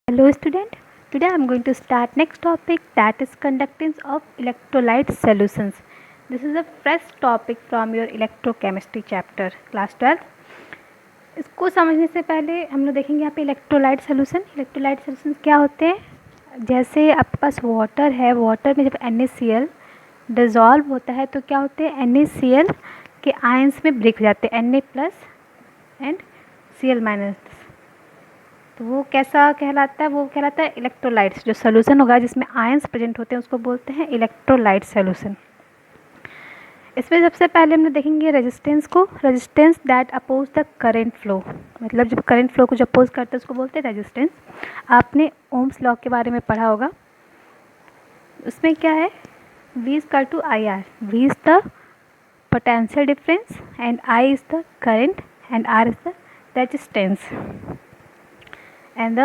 Hello student, today I am going to start next topic, that is conductance of electrolyte solutions. This is a fresh topic from your electrochemistry chapter class 12. इसको समझने से पहले हम लोग देखेंगे यहाँ पे इलेक्ट्रोलाइट सोल्यूशन। इलेक्ट्रोलाइट सोल्यूशन क्या होते हैं? जैसे आपके पास वाटर है, वाटर में जब NaCl डिज़ोल्व होता है तो क्या होते हैं, NaCl के आयंस में ब्रेक हो जाते हैं, Na+ एंड Cl-, तो वो कैसा कहलाता है? वो कहलाता है इलेक्ट्रोलाइट्स। जो सोल्यूशन होगा जिसमें आयंस प्रेजेंट होते हैं उसको बोलते हैं इलेक्ट्रोलाइट सोल्यूशन। इसमें सबसे पहले हम लोग देखेंगे रेजिस्टेंस को। Resistance that oppose the current flow, मतलब जब करंट फ्लो को जो अपोज करते हैं उसको बोलते हैं रेजिस्टेंस। आपने ओम्स लॉ के बारे में पढ़ा होगा। उसमें क्या है, V is to IR। V is the potential difference and I is the current and R is the resistance. And the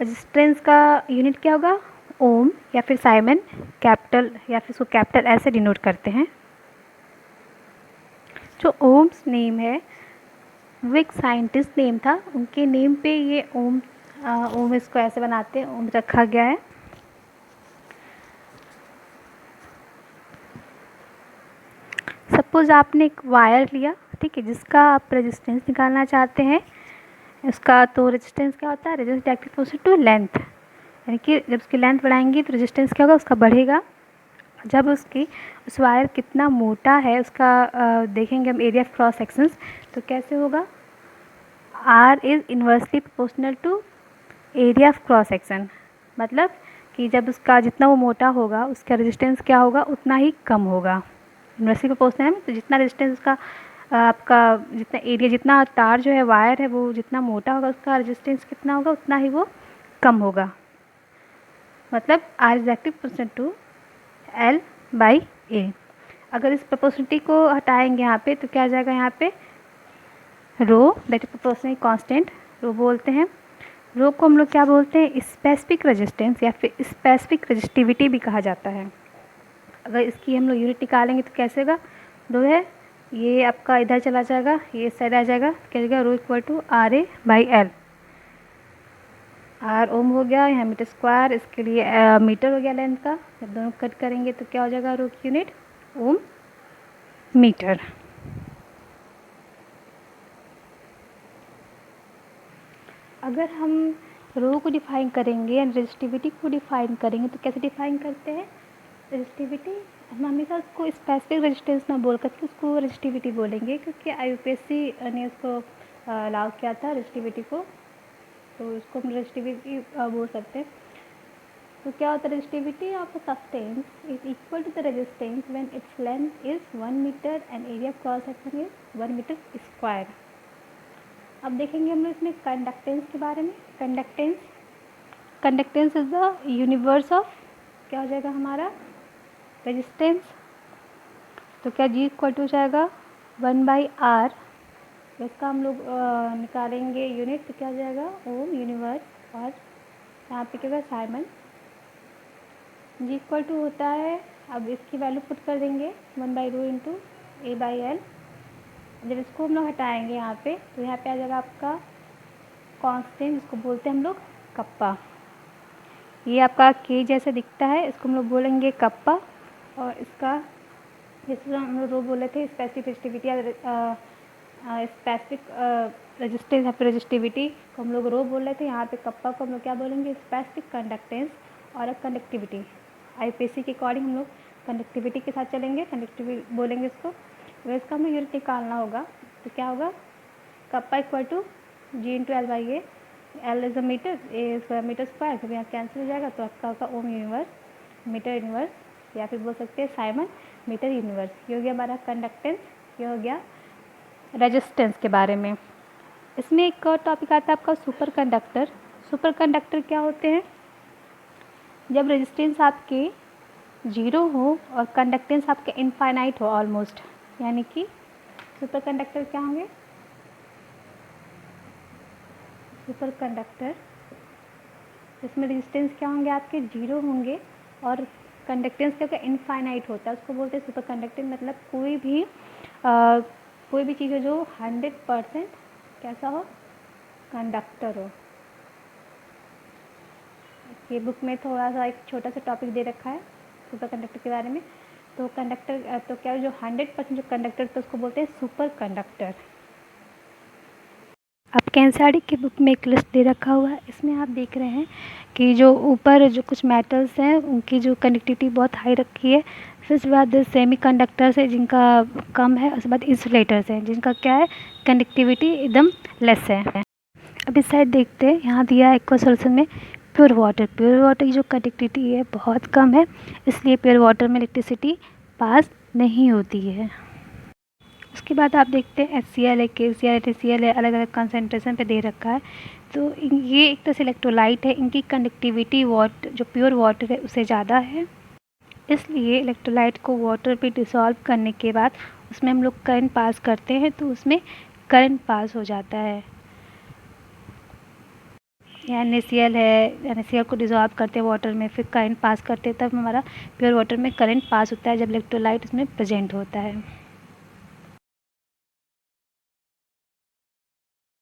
resistance का यूनिट क्या होगा? ओम या फिर साइमन, कैपिटल या फिर इसको कैपिटल ऐसे डिनोट करते हैं। जो ओम्स नेम है वो एक साइंटिस्ट नेम था, उनके नेम पे ये ओम इसको ऐसे बनाते हैं, ओम रखा गया है। सपोज आपने एक वायर लिया, ठीक है, जिसका आप रेजिस्टेंस निकालना चाहते हैं। उसका तो रेजिस्टेंस क्या होता है? Resistance directly proportional to length, यानी कि जब उसकी लेंथ बढ़ाएंगे तो रेजिस्टेंस क्या होगा? उसका बढ़ेगा। जब उस वायर कितना मोटा है उसका देखेंगे हम एरिया ऑफ क्रॉस सेक्शंस, तो कैसे होगा? R is inversely proportional to area of cross section, मतलब कि जब उसका जितना वो मोटा होगा उसका रेजिस्टेंस क्या होगा? उतना ही कम होगा। इन्वर्सली प्रोपोर्शनल है तो जितना रेजिस्टेंस उसका आपका जितना एरिया, जितना तार जो है वायर है वो जितना मोटा होगा उसका रेजिस्टेंस कितना होगा? उतना ही वो कम होगा। मतलब R is directly proportional to L/A। अगर इस प्रोपोर्शनलिटी को हटाएंगे यहाँ पे तो क्या आ जाएगा? यहाँ पे रो दैट इज प्रोपोर्शनल कांस्टेंट, रो बोलते हैं। रो को हम लोग क्या बोलते हैं? स्पेसिफिक रेजिस्टेंस या फिर स्पेसिफिक रेजिस्टिविटी भी कहा जाता है। अगर इसकी हम लोग यूनिट निकालेंगे तो कैसे होगा? रो है, ये आपका इधर चला जाएगा, ये साइड आ जाएगा, क्या जाएगा? Rho equal to RA/L। R ओम हो गया, यहाँ मीटर स्क्वायर, इसके लिए मीटर हो गया लेंथ का। जब दोनों कट करेंगे तो क्या हो जाएगा? रो की यूनिट ओम मीटर। अगर हम रो को डिफाइन करेंगे एंड रेजिस्टिविटी को डिफाइन करेंगे तो कैसे डिफाइन करते हैं? रेजिस्टिविटी हम हमेशा उसको स्पेसिफिक रेजिस्टेंस ना बोल करके उसको रेजिस्टिविटी बोलेंगे, क्योंकि IUPAC ने उसको अलाउ किया था रेजिस्टिविटी को, तो उसको हम रेजिस्टिविटी बोल सकते हैं। तो क्या होता है? Resistivity of a substance is equal to the resistance when its length is 1 metre and area of cross section is 1 metre square. अब देखेंगे हम लोग इसमें कंडक्टेंस के बारे में। Conductance is the inverse of, क्या हो जाएगा हमारा? रेजिस्टेंस। तो क्या G इक्वल टू जाएगा 1/R। इसका हम लोग निकालेंगे यूनिट तो क्या हो जाएगा? ओम यूनिवर्स, और यहाँ पे क्या होगा? साइमन। G इक्वल टू होता है, अब इसकी वैल्यू पुट कर देंगे 1/रो इंटू A/L। जब इसको हम लोग हटाएंगे यहाँ पे तो यहाँ पे आ जाएगा आपका कांस्टेंट, जिसको बोलते हैं हम लोग कप्पा। ये आपका K जैसे दिखता है, इसको हम लोग बोलेंगे कप्पा। और इसका जैसे हम लोग रो बोले थे स्पेसिफिक रेजिस्टिविटी या स्पेसिफिक रेजिस्टेंस या फिर रेजिस्टिविटी को हम लोग रो बोल रहे थे, यहाँ पे कप्पा को हम लोग क्या बोलेंगे? स्पेसिफिक कंडक्टेंस और कंडक्टिविटी। IUPAC के अकॉर्डिंग हम लोग कंडक्टिविटी के साथ चलेंगे, कंडक्टिविटी बोलेंगे इसको। अगर इसका हमें यूनिट निकालना होगा तो क्या होगा? Kappa equal to G into L/A। L is a metre, A is metre square, जब यहाँ कैंसिल हो जाएगा तो आपका होगा ओम यूनिवर्स मीटर इनवर्स, या फिर बोल सकते हैं साइमन मीटर यूनिवर्स। ये हो गया हमारा कंडक्टेंस, ये हो गया रेजिस्टेंस के बारे में। इसमें एक और टॉपिक आता है आपका सुपर कंडक्टर। सुपर कंडक्टर क्या होते हैं? जब रेजिस्टेंस आपके 0 हो और कंडक्टेंस आपके इनफाइनाइट हो ऑलमोस्ट, यानी कि सुपर कंडक्टर क्या होंगे? सुपर कंडक्टर जिसमें रेजिस्टेंस क्या होंगे? आपके 0 होंगे और कंडक्टेंस क्या होगा? इनफाइनाइट होता है, उसको बोलते हैं सुपर कंडक्टर। मतलब कोई भी चीज़ हो जो 100% कैसा हो? कंडक्टर हो। ये बुक में थोड़ा सा एक छोटा सा टॉपिक दे रखा है सुपर कंडक्टर के बारे में। तो कंडक्टर तो क्या जो 100% जो कंडक्टर तो उसको बोलते हैं सुपर कंडक्टर। आपके एनसीईआरटी की बुक में एक लिस्ट दे रखा हुआ है, इसमें आप देख रहे हैं कि जो ऊपर जो कुछ मेटल्स हैं उनकी जो कनेक्टिविटी बहुत हाई रखी है, फिर उसके बाद सेमी कंडक्टर्स है जिनका कम है, उसके बाद इंसुलेटर्स हैं जिनका क्या है कनेक्टिविटी एकदम लेस है। अब इस साइड देखते हैं, यहाँ दिया है एक्वा सॉल्यूशन में प्योर वाटर की जो कनेक्टिविटी है बहुत कम है, इसलिए प्योर वाटर में इलेक्ट्रिसिटी पास नहीं होती है। उसके बाद आप देखते हैं HCl है, KCl है, TCl है, अलग अलग कंसनट्रेशन पे दे रखा है। तो ये एक तरह से इलेक्ट्रोलाइट है, इनकी कंडक्टिविटी जो प्योर वाटर है उससे ज़्यादा है, इसलिए इलेक्ट्रोलाइट को वाटर पे डिसॉल्व करने के बाद उसमें हम लोग करंट पास करते हैं तो उसमें करंट पास हो जाता है। या NaCl है, NaCl को डिसॉल्व करते हैं वाटर में, फिर करंट पास करते हैं, तब हमारा प्योर वाटर में करंट पास होता है जब इलेक्ट्रोलाइट इसमें प्रेजेंट होता है।